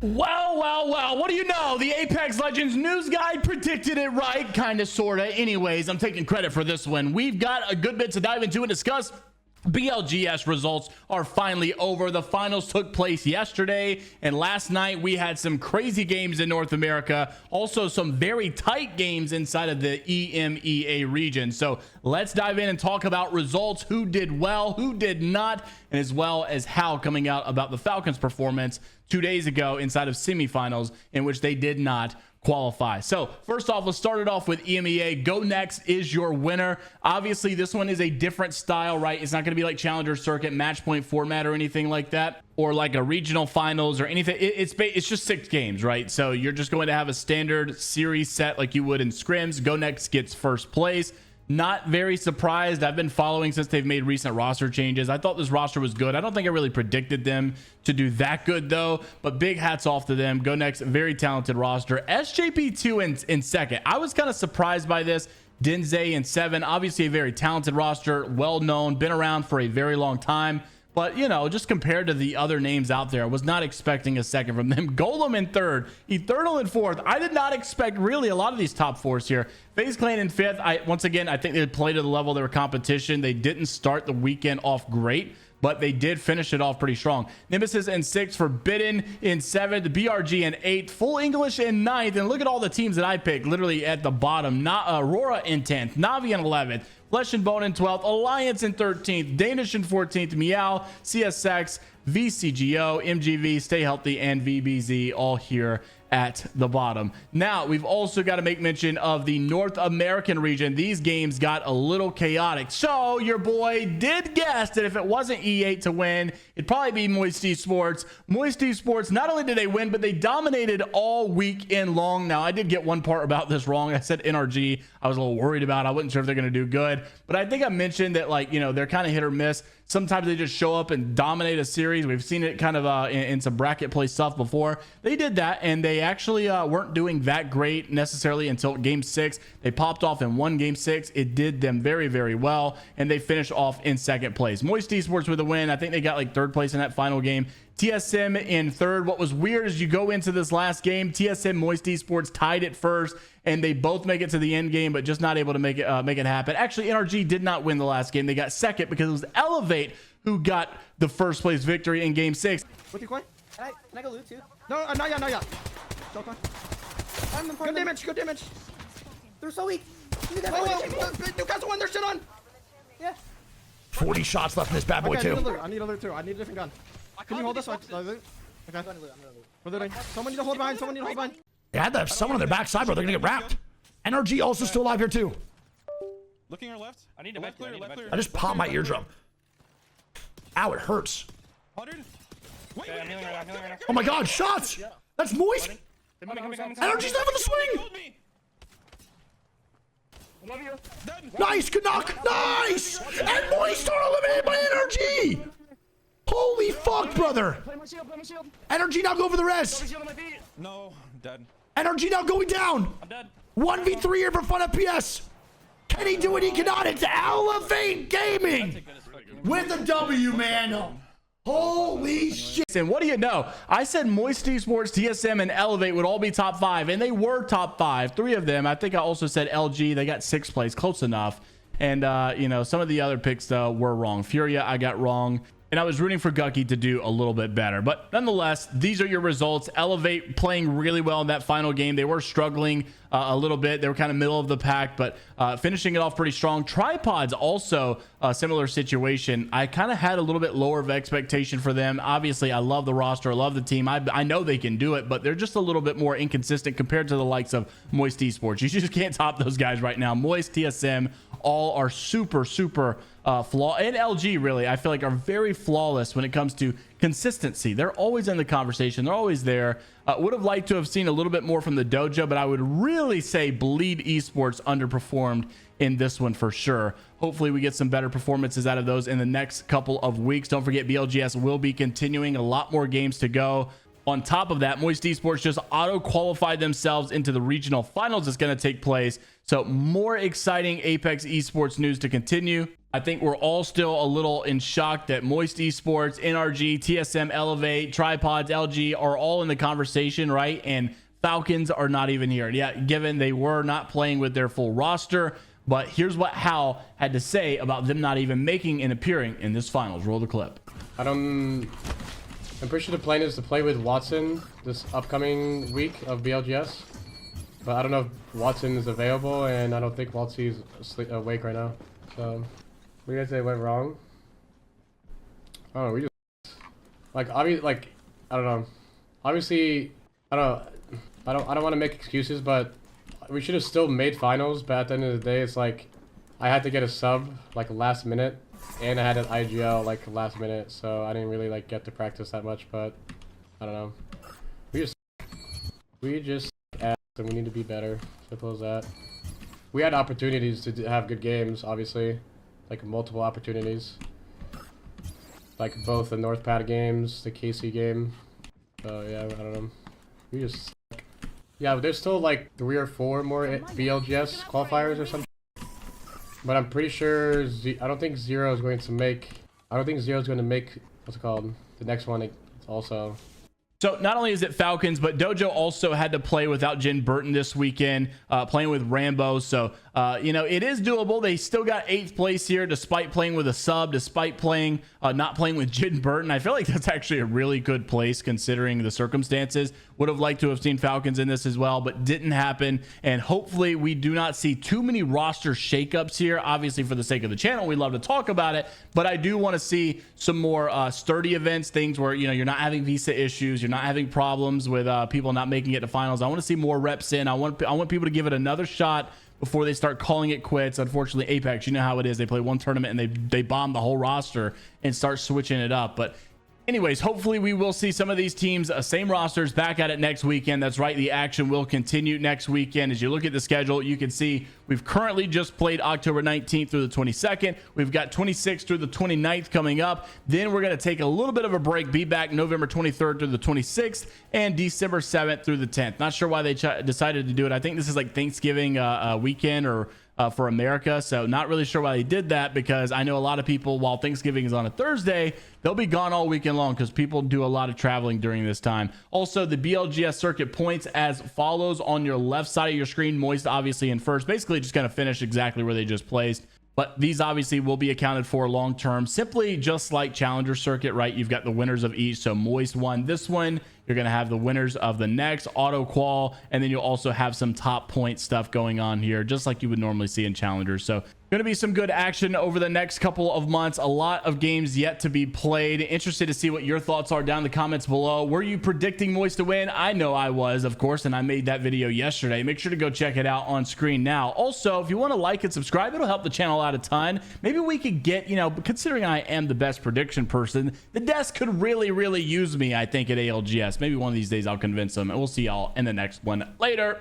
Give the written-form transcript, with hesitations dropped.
Well, what do you know? The Apex Legends news guy predicted it right, kind of, sort of. Anyways, I'm taking credit for this one. We've got a good bit to dive into and discuss. BLGS results are finally over. The finals took place yesterday, and last night we had some crazy games in North America, also some very tight games inside of the EMEA region. So let's dive in and talk about results, who did well, who did not, and as well as how coming out about the Falcons performance 2 days ago inside of semifinals in which they did not qualify. So first off, let's start it off with EMEA. Go Next is your winner. Obviously, this one is a different style, right? It's not going to be like Challenger Circuit match point format or anything like that, or like a regional finals or anything. It's just 6 games, right? So you're just going to have a standard series set like you would in scrims. Go Next gets first place. Not very surprised. I've been following since they've made recent roster changes. I thought this roster was good. I don't think I really predicted them to do that good though, but big hats off to them. Go Next, very talented roster. SJP2 in second. I was kind of surprised by this. Denze in 7, obviously a very talented roster, well known, been around for a very long time. But, you know, just compared to the other names out there, I was not expecting a second from them. Golem in 3rd, Eternal in 4th. I did not expect really a lot of these top 4s here. FaZe Clan in 5th. Once again, I think they played to the level of their competition. They didn't start the weekend off great, but they did finish it off pretty strong. Nemesis in 6th, Forbidden in 7th, BRG in 8th, Full English in 9th. And look at all the teams that I picked literally at the bottom. Not Aurora in 10th, Navi in 11th, Flesh and Bone in 12th, Alliance in 13th, Danish in 14th, Meow, CSX, VCGO, MGV, Stay Healthy, and VBZ all here at the bottom. Now, we've also got to make mention of the North American region. These games got a little chaotic. So your boy did guess that if it wasn't E8 to win, it'd probably be Moist Esports. Moist Esports, not only did they win, but they dominated all weekend long. Now, I did get one part about this wrong. I said NRG. I was a little worried about. I wasn't sure if they're going to do good, but I think I mentioned that, like, you know, they're kind of hit or miss. Sometimes they just show up and dominate a series. We've seen it kind of in some bracket play stuff before. They did that, and they actually weren't doing that great necessarily until game 6. They popped off and won game 6. It did them very, very well, and they finished off in 2nd place. Moist Esports with a win. I think they got like 3rd place in that final game. TSM in 3rd. What was weird is you go into this last game, TSM Moist Esports tied it first, and they both make it to the end game, but just not able to make it happen. Actually, NRG did not win the last game. They got 2nd because it was Elevate who got the 1st place victory in game 6. With your coin? Can I go loot too? No, not yet. Still coin. Good damage. They're so weak. Newcastle won their shit on. Yeah. 40 shots left in this bad boy, Okay, too. I need a loot too. I need a different gun. Can you hold this? Okay. I'm gonna loot. We're looting. Someone need to hold behind. They had to have someone on their backside, bro. They're gonna get wrapped. NRG also still alive here, too. Looking our left. I need to left clear. I just popped my eardrum. Ow, it hurts. 100. Wait, I'm healing right now. Oh my god, shots! That's moist! Coming. NRG's not on the swing! Hold me. I love you. Dead. Nice, good knock! Nice! And moist are eliminated by NRG! Holy fuck, brother! Play my shield. NRG now go for the res! Shield on my feet. No, dead. NRG now going down! I'm dead. 1v3 here for Fun FPS! Can he do it? He cannot. It's Elevate Gaming! With a W, man! Holy shit! And what do you know? I said Moist Esports, TSM, and Elevate would all be top 5, and they were top 5. 3 of them. I think I also said LG. They got 6th place, close enough. And you know, some of the other picks though were wrong. Furia, I got wrong. And I was rooting for Gucky to do a little bit better. But nonetheless, these are your results. Elevate playing really well in that final game. They were struggling a little bit. They were kind of middle of the pack, but finishing it off pretty strong. Tripods also a similar situation. I kind of had a little bit lower of expectation for them. Obviously, I love the roster. I love the team. I know they can do it, but they're just a little bit more inconsistent compared to the likes of Moist Esports. You just can't top those guys right now. Moist, TSM, all are super flaw, and LG really I feel like are very flawless when it comes to consistency. They're always in the conversation. They're always there. Would have liked to have seen a little bit more from the dojo, but I would really say Bleed Esports underperformed in this one for sure. Hopefully we get some better performances out of those in the next couple of weeks. Don't forget, BLGS will be continuing. A lot more games to go. On top of that, Moist Esports just auto-qualified themselves into the regional finals that's going to take place. So more exciting Apex Esports news to continue. I think we're all still a little in shock that Moist Esports, NRG, TSM, Elevate, Tripods, LG are all in the conversation, right? And Falcons are not even here. Yeah, given they were not playing with their full roster. But here's what Hal had to say about them not even making and appearing in this finals. Roll the clip. I'm pretty sure the plan is to play with Watson this upcoming week of BLGS. But I don't know if Watson is available, and I don't think Watsy's awake right now. So, what do you guys say went wrong? Oh, we just like obviously, like I don't know. Obviously, I don't want to make excuses, but we should have still made finals. But at the end of the day, it's like I had to get a sub like last minute, and I had an IGL like last minute, so I didn't really like get to practice that much. But I don't know. We just asked, and we need to be better. Simple as that. We had opportunities to have good games, obviously, like multiple opportunities, like both the Northpad games, the KC game. So yeah, I don't know. We just suck. Yeah, but there's still like 3 or 4 more BLGS qualifiers or something. But I'm pretty sure I don't think Zero is going to make. I don't think Zero is going to make. What's it called? The next one also. So not only is it Falcons, but Dojo also had to play without Jin Burton this weekend, playing with Rambo. So, you know, it is doable. They still got 8th place here, despite playing with a sub, despite playing, not playing with Jin Burton. I feel like that's actually a really good place considering the circumstances. Would have liked to have seen Falcons in this as well, but didn't happen. And hopefully we do not see too many roster shakeups here. Obviously, for the sake of the channel, we love to talk about it, but I do want to see some more sturdy events, things where, you know, you're not having visa issues, you're not having problems with people not making it to finals. I want to see more reps in. I want people to give it another shot before they start calling it quits. Unfortunately, Apex, you know how it is. They play one tournament and they bomb the whole roster and start switching it up. But anyways, hopefully we will see some of these teams, same rosters, back at it next weekend. That's right, the action will continue next weekend. As you look at the schedule, you can see we've currently just played October 19th through the 22nd. We've got 26th through the 29th coming up. Then we're going to take a little bit of a break, be back November 23rd through the 26th, and December 7th through the 10th. Not sure why they decided to do it. I think this is like Thanksgiving weekend or for America, so not really sure why they did that, because I know a lot of people, while Thanksgiving is on a Thursday, they'll be gone all weekend long because people do a lot of traveling during this time. Also, the BLGS circuit points as follows on your left side of your screen. Moist obviously in first, basically just kind of finish exactly where they just placed. But these obviously will be accounted for long term, simply just like Challenger Circuit, right? You've got the winners of each. So Moist won this one. You're going to have the winners of the next auto qual, and then you'll also have some top point stuff going on here, just like you would normally see in Challengers. So going to be some good action over the next couple of months. A lot of games yet to be played. Interested to see what your thoughts are down in the comments below. Were you predicting Moist to win? I know I was, of course, and I made that video yesterday. Make sure to go check it out on screen now. Also, if you want to like and subscribe, it'll help the channel out a ton. Maybe we could get, you know, considering I am the best prediction person, the desk could really use me, I think, at ALGS. Maybe one of these days I'll convince them, and we'll see y'all in the next one. Later.